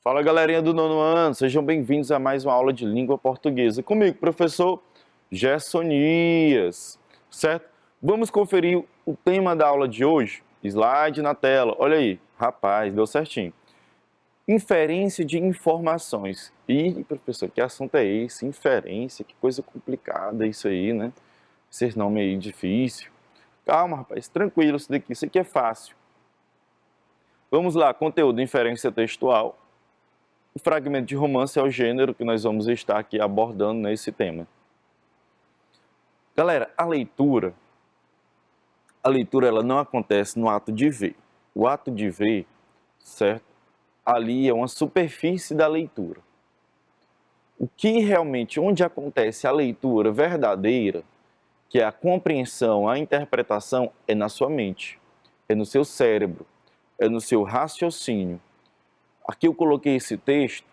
Fala, galerinha do nono ano, sejam bem-vindos a mais uma aula de língua portuguesa. Comigo, professor Gersonias, certo? Vamos conferir o tema da aula de hoje? Slide na tela, olha aí, rapaz, deu certinho. Inferência de informações. Ih, professor, que assunto é esse? Inferência, que coisa complicada isso aí, né? Esses nomes aí difícil. Calma, rapaz, tranquilo, isso aqui é fácil. Vamos lá, conteúdo, inferência textual. O fragmento de romance é o gênero que nós vamos estar aqui abordando nesse tema. Galera, a leitura ela não acontece no ato de ver. O ato de ver, certo? Ali é uma superfície da leitura. O que realmente, onde acontece a leitura verdadeira, que é a compreensão, a interpretação, é na sua mente, é no seu cérebro, é no seu raciocínio. Aqui eu coloquei esse texto,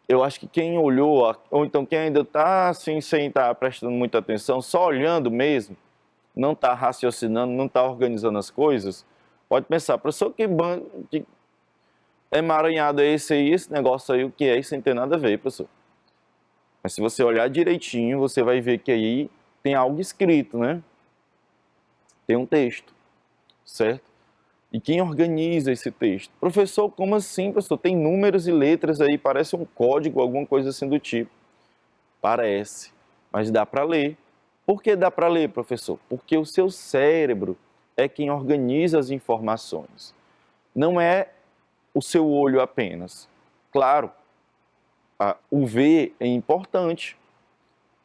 eu acho que quem olhou, ou então quem ainda está assim, sem estar prestando muita atenção, só olhando mesmo, não está raciocinando, não está organizando as coisas, pode pensar, professor, que emaranhado é esse aí, esse negócio aí, o que é isso? Não tem nada a ver, professor. Mas se você olhar direitinho, você vai ver que aí tem algo escrito, né? Tem um texto, certo? E quem organiza esse texto? Professor, como assim, professor? Tem números e letras aí, parece um código, alguma coisa assim do tipo. Parece, mas dá para ler. Por que dá para ler, professor? Porque o seu cérebro é quem organiza as informações. Não é o seu olho apenas. Claro, o ver é importante.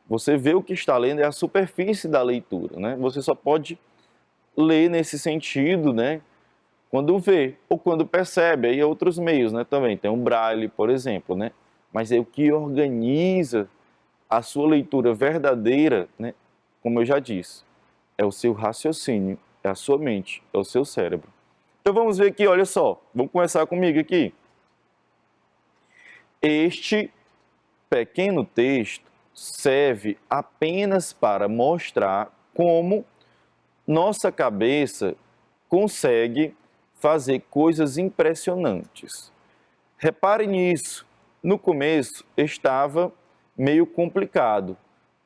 Você vê o que está lendo, é a superfície da leitura, né? Você só pode ler nesse sentido, né? Quando vê ou quando percebe, aí outros meios, né, também, tem um braille, por exemplo, né, mas é o que organiza a sua leitura verdadeira, né, como eu já disse, é o seu raciocínio, é a sua mente, é o seu cérebro. Então vamos ver aqui, olha só, vamos começar comigo aqui. Este pequeno texto serve apenas para mostrar como nossa cabeça consegue fazer coisas impressionantes. Repare nisso, no começo estava meio complicado,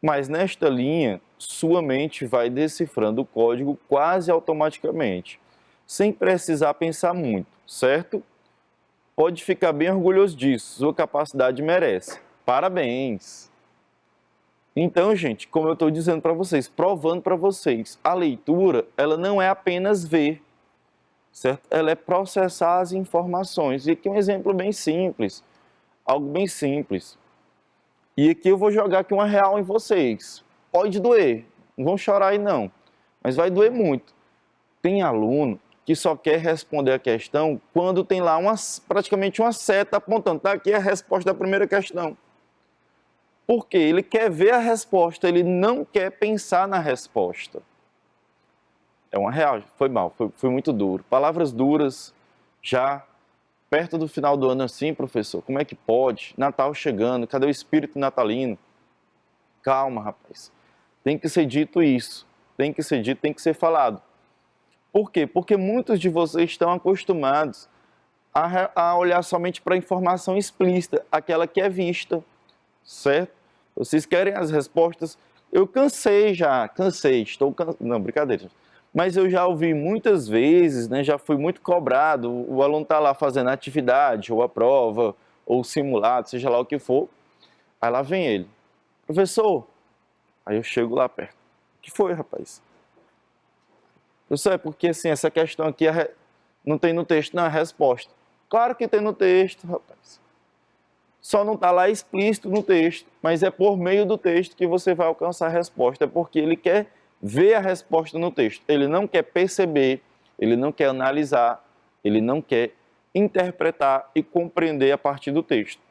mas nesta linha sua mente vai decifrando o código quase automaticamente, sem precisar pensar muito, certo? Pode ficar bem orgulhoso disso, sua capacidade merece. Parabéns! Então, gente, como eu estou dizendo para vocês, provando para vocês, a leitura ela não é apenas ver, certo? Ela é processar as informações. E aqui um exemplo bem simples, algo bem simples. E aqui eu vou jogar aqui uma real em vocês. Pode doer, não vão chorar aí não, mas vai doer muito. Tem aluno que só quer responder a questão quando tem lá praticamente uma seta apontando, tá aqui a resposta da primeira questão. Por quê? Ele quer ver a resposta, ele não quer pensar na resposta. É uma real, foi mal, foi muito duro. Palavras duras, já perto do final do ano assim, professor, como é que pode? Natal chegando, cadê o espírito natalino? Calma, rapaz. Tem que ser dito isso, tem que ser dito, tem que ser falado. Por quê? Porque muitos de vocês estão acostumados a olhar somente para a informação explícita, aquela que é vista, certo? Vocês querem as respostas? Eu cansei, estou cansado. Não, brincadeira. Mas eu já ouvi muitas vezes, né, já fui muito cobrado, o aluno está lá fazendo a atividade, ou a prova, ou o simulado, seja lá o que for, aí lá vem ele. Professor, aí eu chego lá perto. O que foi, rapaz? Professor, é porque assim, essa questão aqui não tem no texto, não, é a resposta. Claro que tem no texto, rapaz. Só não está lá explícito no texto, mas é por meio do texto que você vai alcançar a resposta, é porque ele quer ver a resposta no texto. Ele não quer perceber, ele não quer analisar, ele não quer interpretar e compreender a partir do texto.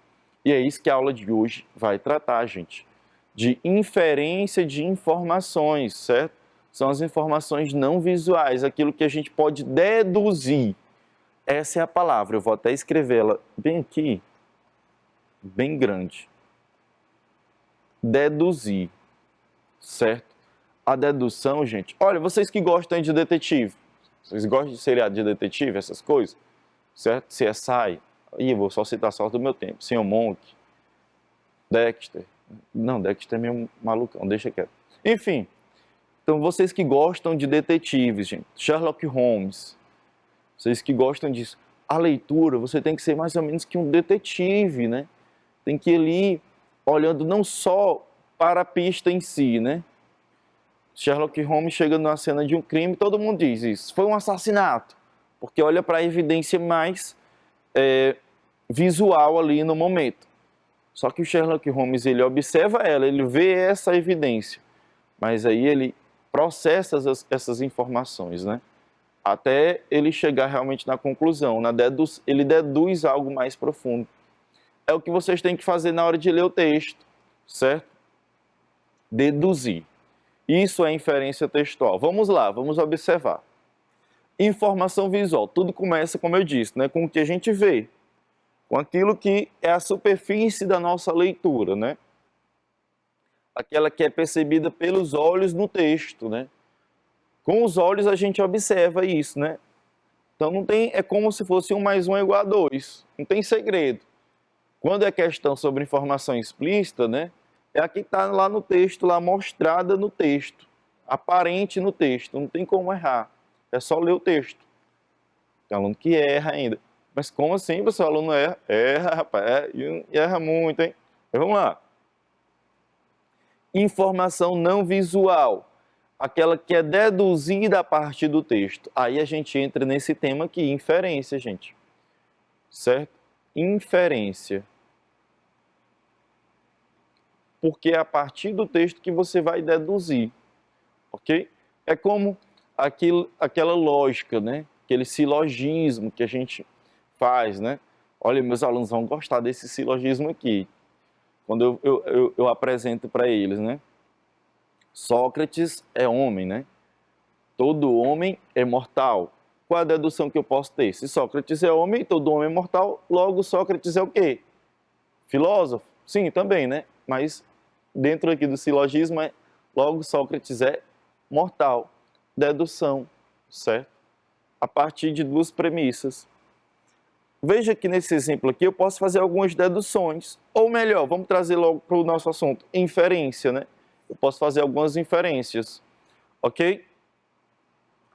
E é isso que a aula de hoje vai tratar, gente. De inferência de informações, certo? São as informações não visuais, aquilo que a gente pode deduzir. Essa é a palavra, eu vou até escrevê-la bem aqui, bem grande. Deduzir, certo? A dedução, gente, olha, vocês que gostam de detetive, vocês gostam de seriado de detetive, essas coisas, certo? CSI, E eu vou só citar só do meu tempo. Sr. Monk, Dexter. Não, Dexter é meio malucão, deixa quieto. Enfim, então vocês que gostam de detetives, gente, Sherlock Holmes, vocês que gostam disso, a leitura, você tem que ser mais ou menos que um detetive, né? Tem que ir ali olhando não só para a pista em si, né? Sherlock Holmes chega numa cena de um crime, todo mundo diz isso, foi um assassinato, porque olha para a evidência mais visual ali no momento. Só que o Sherlock Holmes, ele observa ela, ele vê essa evidência, mas aí ele processa essas informações, né? Até ele chegar realmente na conclusão, ele deduz algo mais profundo. É o que vocês têm que fazer na hora de ler o texto, certo? Deduzir. Isso é inferência textual. Vamos lá, vamos observar. Informação visual. Tudo começa, como eu disse, né, com o que a gente vê, com aquilo que é a superfície da nossa leitura, né? Aquela que é percebida pelos olhos no texto, né? Com os olhos a gente observa isso, né? Então não tem, é como se fosse 1 mais 1 é igual a 2. Não tem segredo. Quando é questão sobre informação explícita, né? É a que está lá no texto, lá mostrada no texto, aparente no texto, não tem como errar, é só ler o texto. Tem aluno que erra ainda. Mas como assim, pessoal? O aluno erra? Erra, rapaz, e erra muito, hein? Mas vamos lá. Informação não visual, aquela que é deduzida a partir do texto. Aí a gente entra nesse tema aqui, inferência, gente. Certo? Inferência. Porque é a partir do texto que você vai deduzir, ok? É como aquela lógica, né? Aquele silogismo que a gente faz, né? Olha, meus alunos vão gostar desse silogismo aqui, quando eu apresento para eles, né? Sócrates é homem, né? Todo homem é mortal. Qual a dedução que eu posso ter? Se Sócrates é homem, todo homem é mortal, logo Sócrates é o quê? Filósofo? Sim, também, né? Mas dentro aqui do silogismo, logo Sócrates é mortal. Dedução, certo? A partir de 2 premissas. Veja que nesse exemplo aqui eu posso fazer algumas deduções. Ou melhor, vamos trazer logo para o nosso assunto, inferência, né? Eu posso fazer algumas inferências, ok?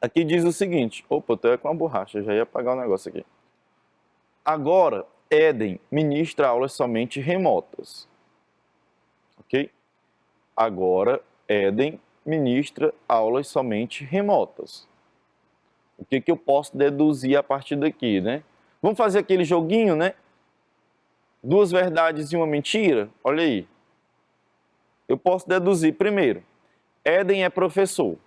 Aqui diz o seguinte, opa, eu estou com uma borracha, já ia apagar o negócio aqui. Agora, Éden ministra aulas somente remotas. Ok? Agora, Éden ministra aulas somente remotas. O que eu posso deduzir a partir daqui, né? Vamos fazer aquele joguinho, né? 2 verdades e 1 mentira? Olha aí. Eu posso deduzir primeiro. Éden é professor.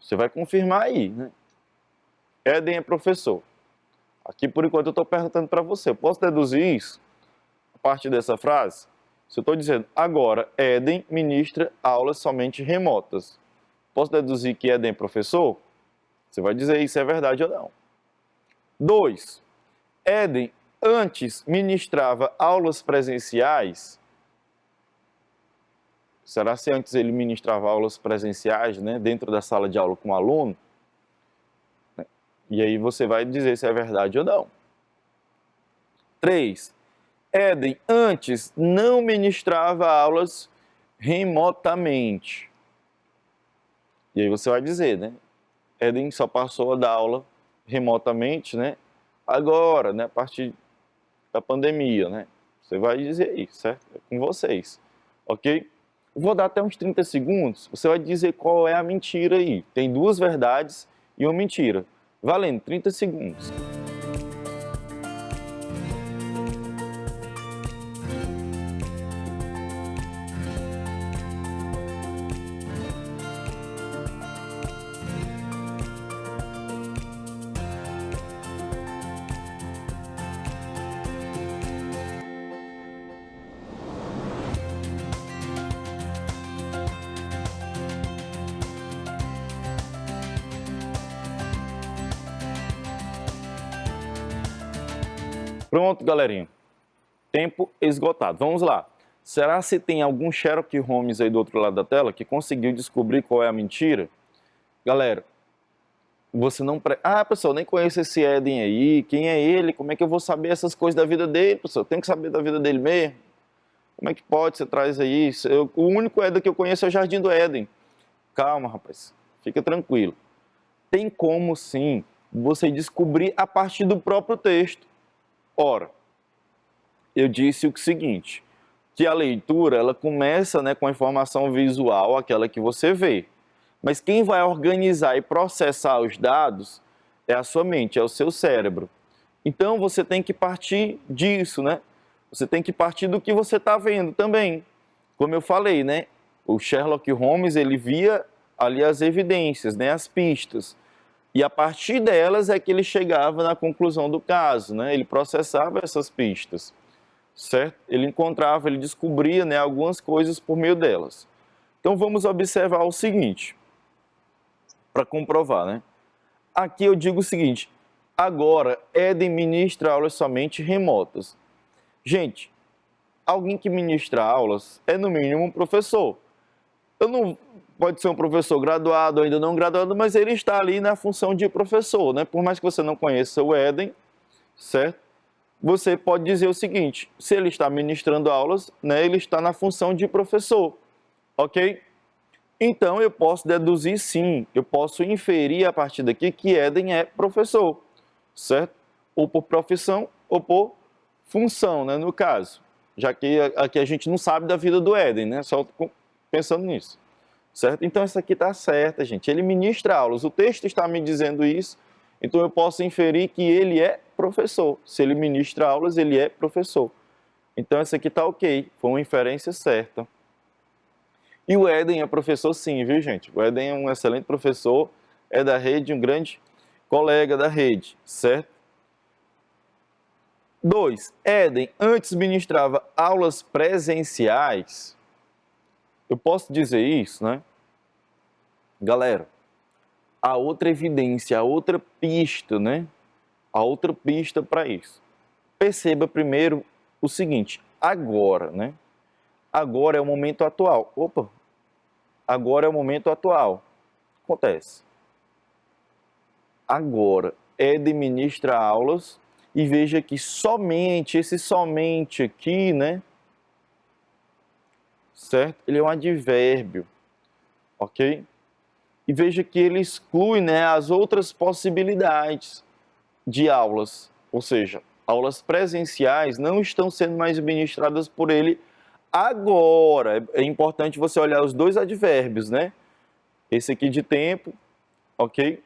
Você vai confirmar aí, né? Éden é professor. Aqui, por enquanto, eu estou perguntando para você. Eu posso deduzir isso a partir dessa frase? Se eu estou dizendo, agora, Éden ministra aulas somente remotas. Posso deduzir que Éden é professor? Você vai dizer isso é verdade ou não. 2. Éden antes ministrava aulas presenciais? Será se antes ele ministrava aulas presenciais, né, dentro da sala de aula com o aluno? E aí você vai dizer se é verdade ou não. 3. Éden antes não ministrava aulas remotamente. E aí você vai dizer, né? Éden só passou a dar aula remotamente, né? Agora, né? A partir da pandemia, né? Você vai dizer isso, certo? É com vocês, ok? Vou dar até uns 30 segundos, você vai dizer qual é a mentira aí. Tem 2 verdades e 1 mentira. Valendo, 30 segundos. Pronto, galerinha. Tempo esgotado. Vamos lá. Será se tem algum Sherlock Holmes aí do outro lado da tela que conseguiu descobrir qual é a mentira? Galera, você não... Ah, pessoal, eu nem conheço esse Éden aí, quem é ele? Como é que eu vou saber essas coisas da vida dele, pessoal? Eu tenho que saber da vida dele mesmo. Como é que pode? Você traz aí? O único Éden que eu conheço é o Jardim do Éden. Calma, rapaz. Fica tranquilo. Tem como, sim, você descobrir a partir do próprio texto. Ora, eu disse o seguinte, que a leitura ela começa, né, com a informação visual, aquela que você vê. Mas quem vai organizar e processar os dados é a sua mente, é o seu cérebro. Então você tem que partir disso, né? Você tem que partir do que você está vendo também. Como eu falei, né? O Sherlock Holmes ele via ali as evidências, né? As pistas. E a partir delas é que ele chegava na conclusão do caso, né? Ele processava essas pistas, certo? Ele encontrava, ele descobria, né, algumas coisas por meio delas. Então vamos observar o seguinte, para comprovar, né? Aqui eu digo o seguinte, agora Éden ministra aulas somente remotas. Gente, alguém que ministra aulas é no mínimo um professor. Eu não pode ser um professor graduado ou ainda não graduado, mas ele está ali na função de professor, né? Por mais que você não conheça o Éden, certo? Você pode dizer o seguinte, se ele está ministrando aulas, né, ele está na função de professor, ok? Então eu posso deduzir sim, eu posso inferir a partir daqui que Éden é professor, certo? Ou por profissão ou por função, né, no caso. Já que aqui a gente não sabe da vida do Éden, né? Só pensando nisso, certo? Então essa aqui está certa, gente. Ele ministra aulas, o texto está me dizendo isso, então eu posso inferir que ele é professor. Se ele ministra aulas, ele é professor. Então essa aqui está ok, foi uma inferência certa. E o Éden é professor sim, viu gente? O Éden é um excelente professor, é da rede, um grande colega da rede, certo? 2. Éden antes ministrava aulas presenciais. Eu posso dizer isso, né? Galera, a outra evidência, a outra pista, né? A outra pista para isso. Perceba primeiro o seguinte, agora, né? Agora é o momento atual. Opa! Agora é o momento atual. Acontece. Agora, Éden ministra aulas e veja que somente, esse somente aqui, né? Certo? Ele é um advérbio, ok? E veja que ele exclui, né, as outras possibilidades de aulas, ou seja, aulas presenciais não estão sendo mais ministradas por ele agora. É importante você olhar os dois advérbios, né? Esse aqui de tempo, ok?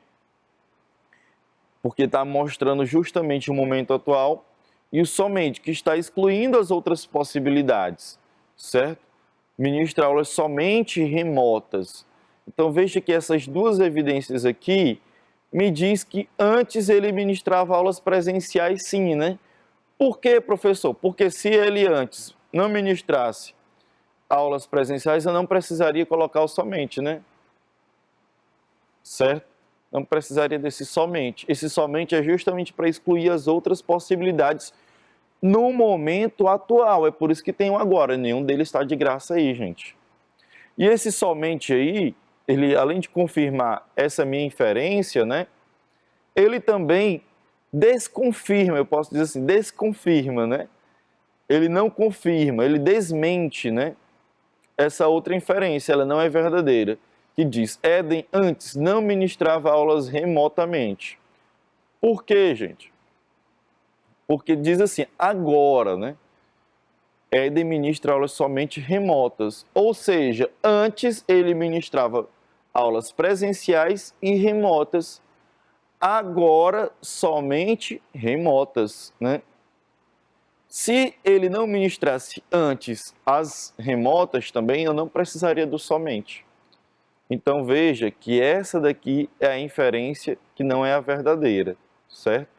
Porque está mostrando justamente o momento atual, e o somente, que está excluindo as outras possibilidades, certo? Ministra aulas somente remotas. Então veja que essas duas evidências aqui me diz que antes ele ministrava aulas presenciais sim, né? Por quê, professor? Porque se ele antes não ministrasse aulas presenciais, eu não precisaria colocar o somente, né? Certo? Não precisaria desse somente. Esse somente é justamente para excluir as outras possibilidades no momento atual. É por isso que tem um agora. Nenhum deles está de graça aí, gente. E esse somente aí, ele, além de confirmar essa minha inferência, né? Ele também desconfirma, eu posso dizer assim, desconfirma, né? Ele não confirma, ele desmente, né? Essa outra inferência, ela não é verdadeira, que diz, Éden antes não ministrava aulas remotamente. Por quê, gente? Porque diz assim, agora, né? Éden ministra aulas somente remotas, ou seja, antes ele ministrava aulas presenciais e remotas, agora somente remotas, né? Se ele não ministrasse antes as remotas também, eu não precisaria do somente. Então veja que essa daqui é a inferência que não é a verdadeira, certo?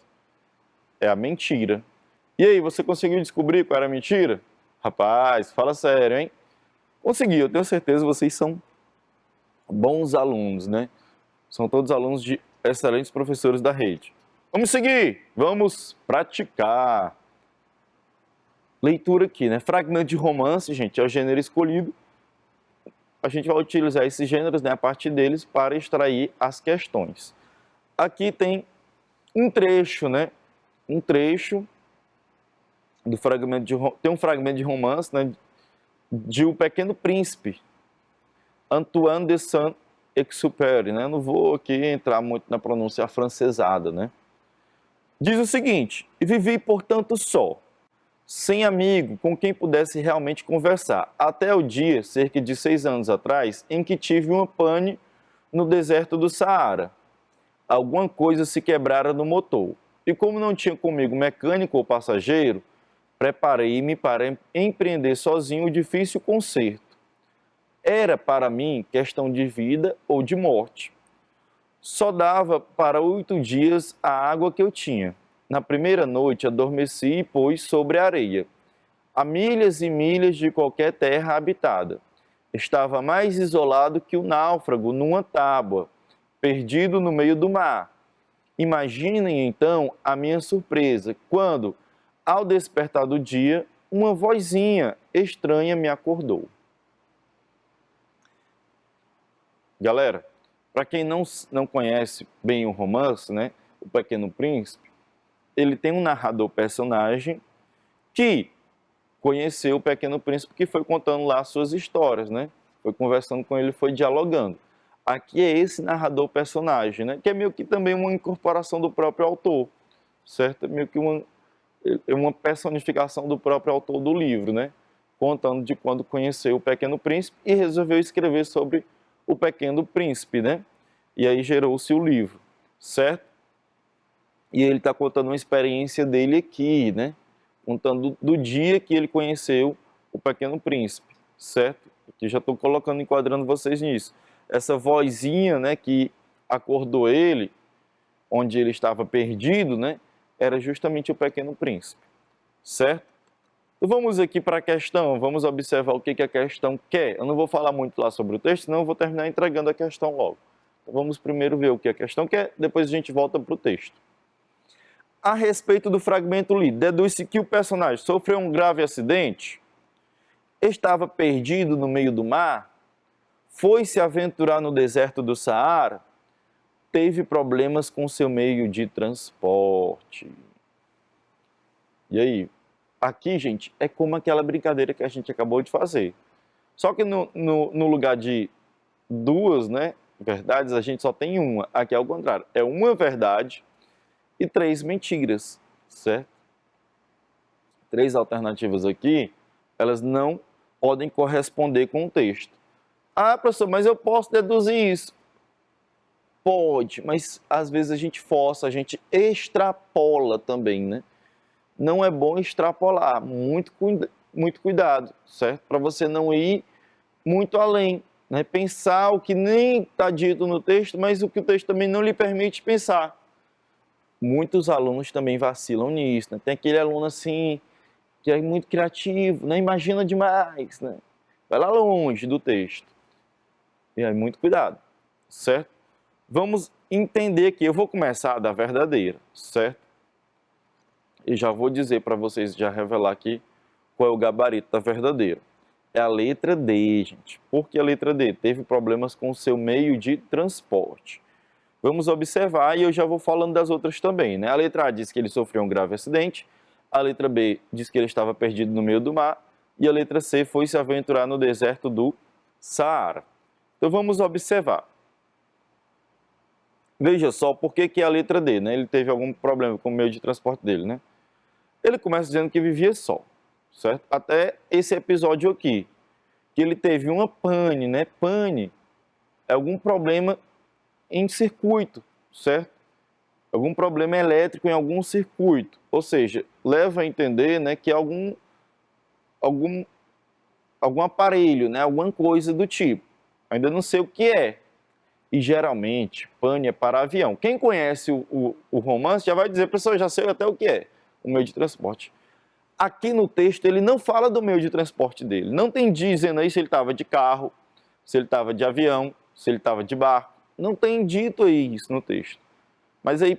É a mentira. E aí, você conseguiu descobrir qual era a mentira? Rapaz, fala sério, hein? Consegui, eu tenho certeza que vocês são bons alunos, né? São todos alunos de excelentes professores da rede. Vamos seguir, vamos praticar. Leitura aqui, né? Fragmento de romance, gente, é o gênero escolhido. A gente vai utilizar esses gêneros, né, a partir deles, para extrair as questões. aqui tem um trecho, né? Um trecho do fragmento tem um fragmento de romance, né? De O Pequeno Príncipe, Antoine de Saint-Exupéry, né? Não vou aqui entrar muito na pronúncia afrancesada, né? Diz o seguinte: e vivi, portanto, só, sem amigo com quem pudesse realmente conversar, até o dia, cerca de 6 anos atrás, em que tive uma pane no deserto do Saara. Alguma coisa se quebrara no motor. E como não tinha comigo mecânico ou passageiro, preparei-me para empreender sozinho o difícil conserto. Era para mim questão de vida ou de morte. Só dava para 8 dias a água que eu tinha. Na primeira noite adormeci e pus sobre a areia, a milhas e milhas de qualquer terra habitada. Estava mais isolado que o náufrago numa tábua, perdido no meio do mar. Imaginem então a minha surpresa quando, ao despertar do dia, uma vozinha estranha me acordou. Galera, para quem não conhece bem o romance, né, O Pequeno Príncipe, ele tem um narrador personagem que conheceu o Pequeno Príncipe, que foi contando lá suas histórias, né? Foi conversando com ele, foi dialogando. Aqui é esse narrador personagem, né? Que é meio que também uma incorporação do próprio autor, certo? É meio que uma personificação do próprio autor do livro, né? Contando de quando conheceu o Pequeno Príncipe e resolveu escrever sobre o Pequeno Príncipe, né? E aí gerou-se o livro, certo? E ele está contando uma experiência dele aqui, né? Contando do dia que ele conheceu o Pequeno Príncipe, certo? Aqui já estou colocando, enquadrando vocês nisso. Essa vozinha, né, que acordou ele, onde ele estava perdido, né, era justamente o Pequeno Príncipe, certo? Então vamos aqui para a questão, vamos observar o que a questão quer. Eu não vou falar muito lá sobre o texto, senão eu vou terminar entregando a questão logo. Então vamos primeiro ver o que a questão quer, depois a gente volta para o texto. A respeito do fragmento lido, deduz-se que o personagem sofreu um grave acidente, estava perdido no meio do mar, foi se aventurar no deserto do Saara, teve problemas com seu meio de transporte. E aí? Aqui, gente, é como aquela brincadeira que a gente acabou de fazer. Só que no lugar de duas, né, verdades, a gente só tem uma. Aqui é o contrário. É uma verdade e 3 mentiras, certo? 3 alternativas aqui, elas não podem corresponder com o texto. Ah, professor, mas eu posso deduzir isso. Pode, mas às vezes a gente força, a gente extrapola também, né? Não é bom extrapolar, muito cuidado, certo? Para você não ir muito além, né? Pensar o que nem está dito no texto, mas o que o texto também não lhe permite pensar. Muitos alunos também vacilam nisso, né? Tem aquele aluno assim, que é muito criativo, né? Imagina demais, né? Vai lá longe do texto. E aí, muito cuidado, certo? Vamos entender que eu vou começar da verdadeira, certo? E já vou dizer para vocês, já revelar aqui qual é o gabarito da verdadeira. É a letra D, gente. Por que a letra D? Teve problemas com o seu meio de transporte. Vamos observar e eu já vou falando das outras também, né? A letra A diz que ele sofreu um grave acidente, a letra B diz que ele estava perdido no meio do mar e a letra C foi se aventurar no deserto do Saara. Então vamos observar. Veja só por que a letra D, né? Ele teve algum problema com o meio de transporte dele, né? Ele começa dizendo que vivia só, certo? Até esse episódio aqui, que ele teve uma pane, né? Pane é algum problema em circuito, certo? Algum problema elétrico em algum circuito. Ou seja, leva a entender, né, que é algum aparelho, né? Alguma coisa do tipo. Ainda não sei o que é. E geralmente, pane é para avião. Quem conhece o romance já vai dizer, professor, já sei até o que é o meio de transporte. Aqui no texto ele não fala do meio de transporte dele. Não tem dizendo aí se ele estava de carro, se ele estava de avião, se ele estava de barco. Não tem dito aí isso no texto. Mas aí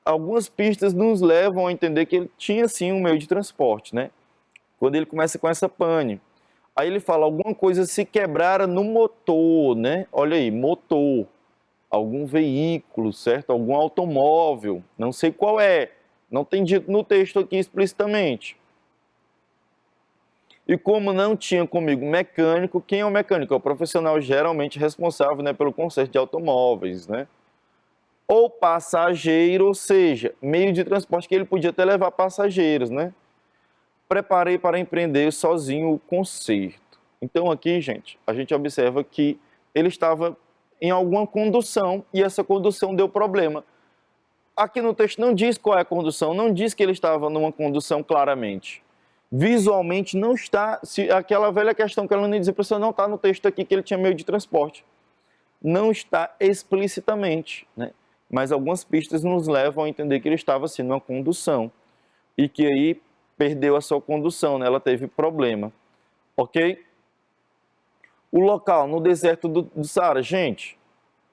algumas pistas nos levam a entender que ele tinha sim um meio de transporte, né? Quando ele começa com essa pane. Aí ele fala, alguma coisa se quebrara no motor, né? Olha aí, motor. algum veículo, certo? Algum automóvel, não sei qual é, não tem dito no texto aqui explicitamente. E como não tinha comigo mecânico, quem é o mecânico? É o profissional geralmente responsável, né, pelo conserto de automóveis, né? Ou passageiro, ou seja, meio de transporte que ele podia até levar passageiros, né? Preparei para empreender sozinho o conserto. Então aqui, gente, a gente observa que ele estava em alguma condução e essa condução deu problema. Aqui no texto não diz qual é a condução, não diz que ele estava numa condução claramente. Visualmente não está, se aquela velha questão que ela não dizia, professor, não está no texto aqui que ele tinha meio de transporte. Não está explicitamente, né? Mas algumas pistas nos levam a entender que ele estava assim numa condução e que aí perdeu a sua condução, né? Ela teve problema, ok? O local no deserto do Saara, gente,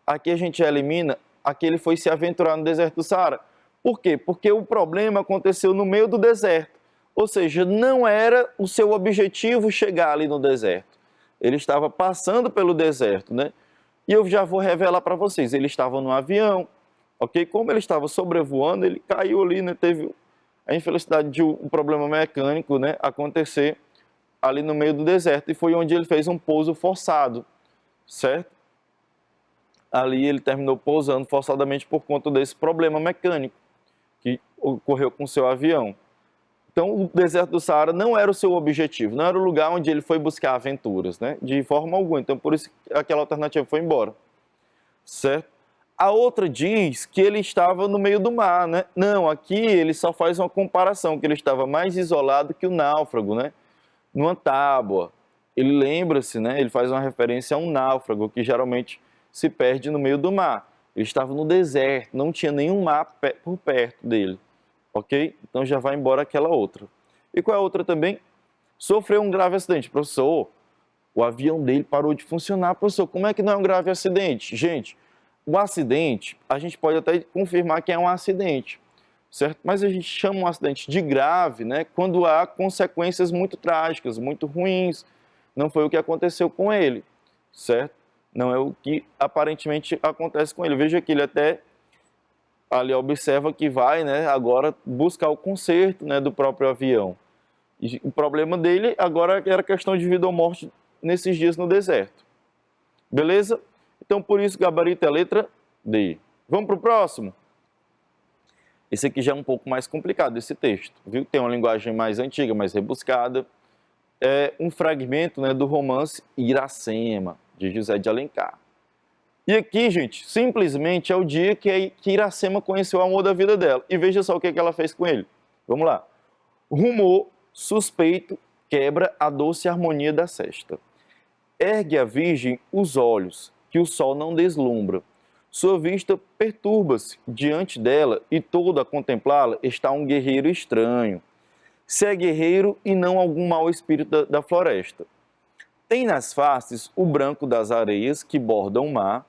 aqui a gente elimina, aqui ele foi se aventurar no deserto do Saara. Por quê? Porque o problema aconteceu no meio do deserto, ou seja, não era o seu objetivo chegar ali no deserto. Ele estava passando pelo deserto, né? E eu já vou revelar para vocês, ele estava no avião, ok? Como ele estava sobrevoando, ele caiu ali, né? Teve a infelicidade de um problema mecânico, né, acontecer ali no meio do deserto, e foi onde ele fez um pouso forçado, certo? Ali ele terminou pousando forçadamente por conta desse problema mecânico que ocorreu com o seu avião. Então, o deserto do Saara não era o seu objetivo, não era o lugar onde ele foi buscar aventuras, né? De forma alguma. Então, por isso aquela alternativa foi embora, certo? A outra diz que ele estava no meio do mar, né? Não, aqui ele só faz uma comparação, que ele estava mais isolado que o náufrago, né? Numa tábua. Ele lembra-se, né? Ele faz uma referência a um náufrago que geralmente se perde no meio do mar. Ele estava no deserto, não tinha nenhum mar por perto dele, ok? Então já vai embora aquela outra. E qual é a outra também? Sofreu um grave acidente. Professor, o avião dele parou de funcionar. Professor, como é que não é um grave acidente? Gente, o acidente, a gente pode até confirmar que é um acidente, certo? Mas a gente chama um acidente de grave, né, quando há consequências muito trágicas, muito ruins. Não foi o que aconteceu com ele, certo? Não é o que aparentemente acontece com ele. Veja que ele até ali observa que vai, né, agora buscar o conserto, né, do próprio avião. E o problema dele agora era questão de vida ou morte nesses dias no deserto. Beleza? Então, por isso, gabarito é a letra D. Vamos para o próximo? Esse aqui já é um pouco mais complicado, esse texto, viu? Tem uma linguagem mais antiga, mais rebuscada. É um fragmento, né, do romance Iracema, de José de Alencar. E aqui, gente, simplesmente é o dia que Iracema conheceu o amor da vida dela. E veja só o que ela fez com ele. Vamos lá. Rumor suspeito quebra a doce harmonia da sesta. Ergue a virgem os olhos, que o sol não deslumbra. Sua vista perturba-se diante dela e todo a contemplá-la está um guerreiro estranho. Se é guerreiro e não algum mau espírito da floresta. Tem nas faces o branco das areias que bordam o mar,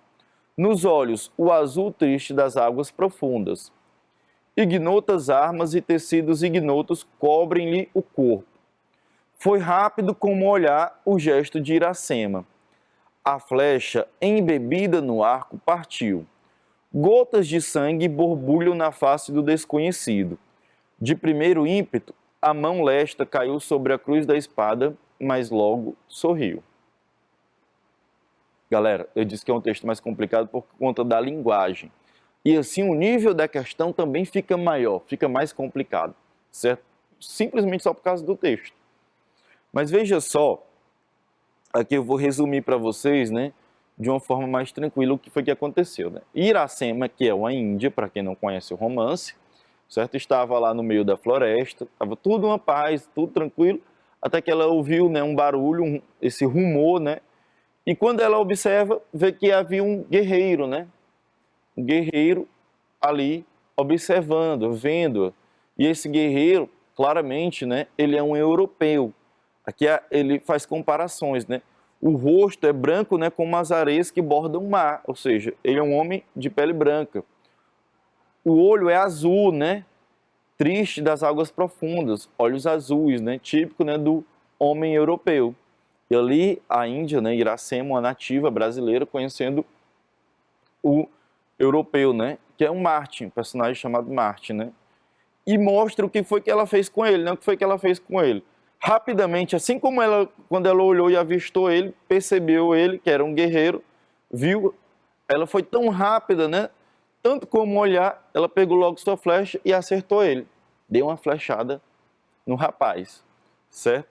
nos olhos o azul triste das águas profundas. Ignotas armas e tecidos ignotos cobrem-lhe o corpo. Foi rápido como olhar o gesto de Iracema. A flecha, embebida no arco, partiu. Gotas de sangue borbulham na face do desconhecido. De primeiro ímpeto, a mão lesta caiu sobre a cruz da espada, mas logo sorriu. Galera, eu disse que é um texto mais complicado por conta da linguagem. E assim o nível da questão também fica maior, fica mais complicado, certo? Simplesmente só por causa do texto. Mas veja só, aqui eu vou resumir para vocês, né, de uma forma mais tranquila o que foi que aconteceu, né? Iracema, que é uma índia, para quem não conhece o romance, certo? Estava lá no meio da floresta, estava tudo uma paz, tudo tranquilo, até que ela ouviu, né, um barulho, esse rumor, né? E quando ela observa, vê que havia um guerreiro, né? Um guerreiro ali observando, vendo. E esse guerreiro, claramente, né, ele é um europeu. Aqui ele faz comparações, né? O rosto é branco, né, como as areias que bordam o mar, ou seja, ele é um homem de pele branca. O olho é azul, né? Triste das águas profundas, olhos azuis, né? Típico, né, do homem europeu. E ali a Índia, né, Iracema, uma nativa brasileira, conhecendo o europeu, né? Que é um Martin, um personagem chamado Martin, né? E mostra o que foi que ela fez com ele, né? O que foi que ela fez com ele. Rapidamente, assim como ela, quando ela olhou e avistou ele, percebeu ele, que era um guerreiro, viu, ela foi tão rápida, né? Tanto como olhar, ela pegou logo sua flecha e acertou ele. Deu uma flechada no rapaz, certo?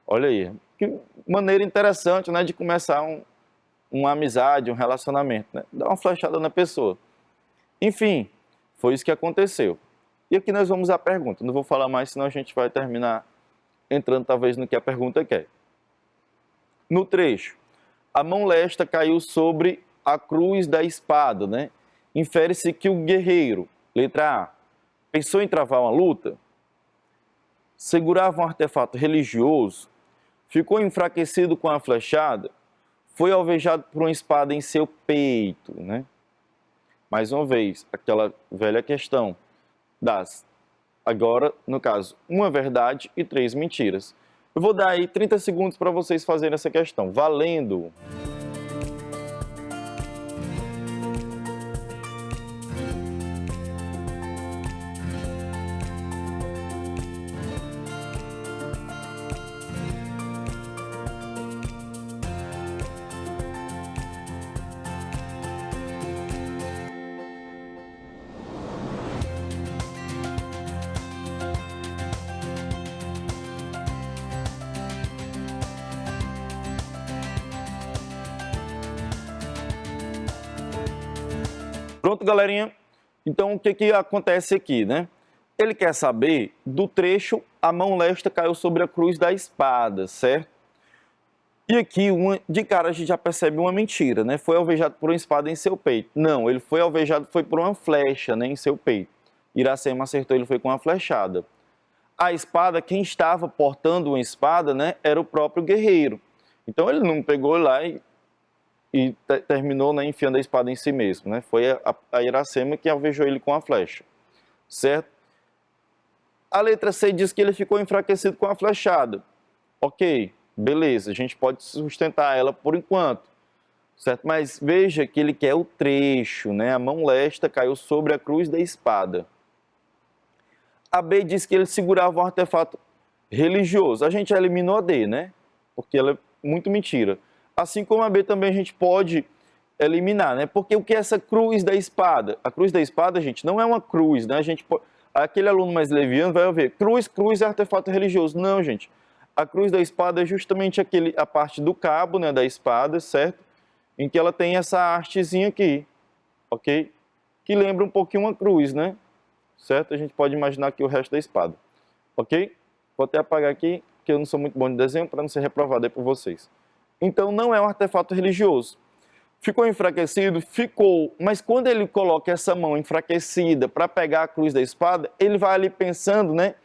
Olha aí, que maneira interessante, né, de começar uma amizade, um relacionamento, né? Dar uma flechada na pessoa. Enfim, foi isso que aconteceu. E aqui nós vamos à pergunta. Não vou falar mais, senão a gente vai terminar entrando talvez no que a pergunta quer. No trecho, a mão lesta caiu sobre a cruz da espada, né? Infere-se que o guerreiro, letra A, pensou em travar uma luta, segurava um artefato religioso, ficou enfraquecido com a flechada, foi alvejado por uma espada em seu peito, né? Mais uma vez, aquela velha questão das, agora, no caso, uma verdade e 3 mentiras. Eu vou dar aí 30 segundos para vocês fazerem essa questão. Valendo! Pronto, galerinha? Então, o que que acontece aqui, né? Ele quer saber do trecho, a mão lesta caiu sobre a cruz da espada, certo? E aqui, de cara, a gente já percebe uma mentira, né? Foi alvejado por uma espada em seu peito. Não, ele foi alvejado foi por uma flecha, né, em seu peito. Iracema acertou, ele foi com uma flechada. A espada, quem estava portando uma espada, né, era o próprio guerreiro. Então, ele não pegou lá e terminou, né, enfiando a espada em si mesmo, né? Foi a Iracema que alvejou ele com a flecha, certo? A letra C diz que ele ficou enfraquecido com a flechada. Ok, beleza, a gente pode sustentar ela por enquanto, certo? Mas veja que ele quer o trecho, né? A mão lesta caiu sobre a cruz da espada. A B diz que ele segurava um artefato religioso. A gente eliminou a D, né? Porque ela é muito mentira. Assim como a B também a gente pode eliminar, né? Porque o que é essa cruz da espada? A cruz da espada, gente, não é uma cruz, né? Aquele aluno mais leviano vai ver, cruz é artefato religioso. Não, gente. A cruz da espada é justamente a parte do cabo, né, da espada, certo? Em que ela tem essa hastezinha aqui, ok? Que lembra um pouquinho uma cruz, né? Certo? A gente pode imaginar aqui o resto da espada, ok? Vou até apagar aqui, que eu não sou muito bom de desenho, para não ser reprovado aí por vocês. Então, não é um artefato religioso. Ficou enfraquecido? Ficou. Mas quando ele coloca essa mão enfraquecida para pegar a cruz da espada, ele vai ali pensando, né,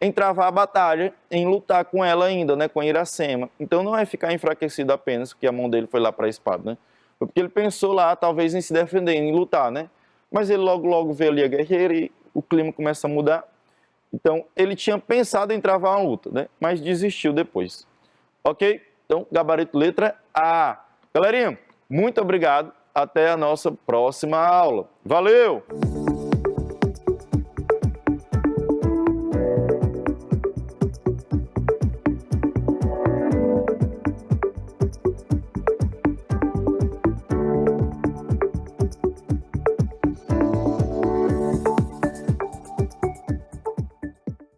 em travar a batalha, em lutar com ela ainda, né, com a Iracema. Então, não é ficar enfraquecido apenas porque a mão dele foi lá para a espada, né? Foi porque ele pensou lá, talvez, em se defender, em lutar, né? Mas ele logo vê ali a guerreira e o clima começa a mudar. Então, ele tinha pensado em travar uma luta, né? Mas desistiu depois. Ok? Então, gabarito letra A. Galerinha, muito obrigado. Até a nossa próxima aula. Valeu!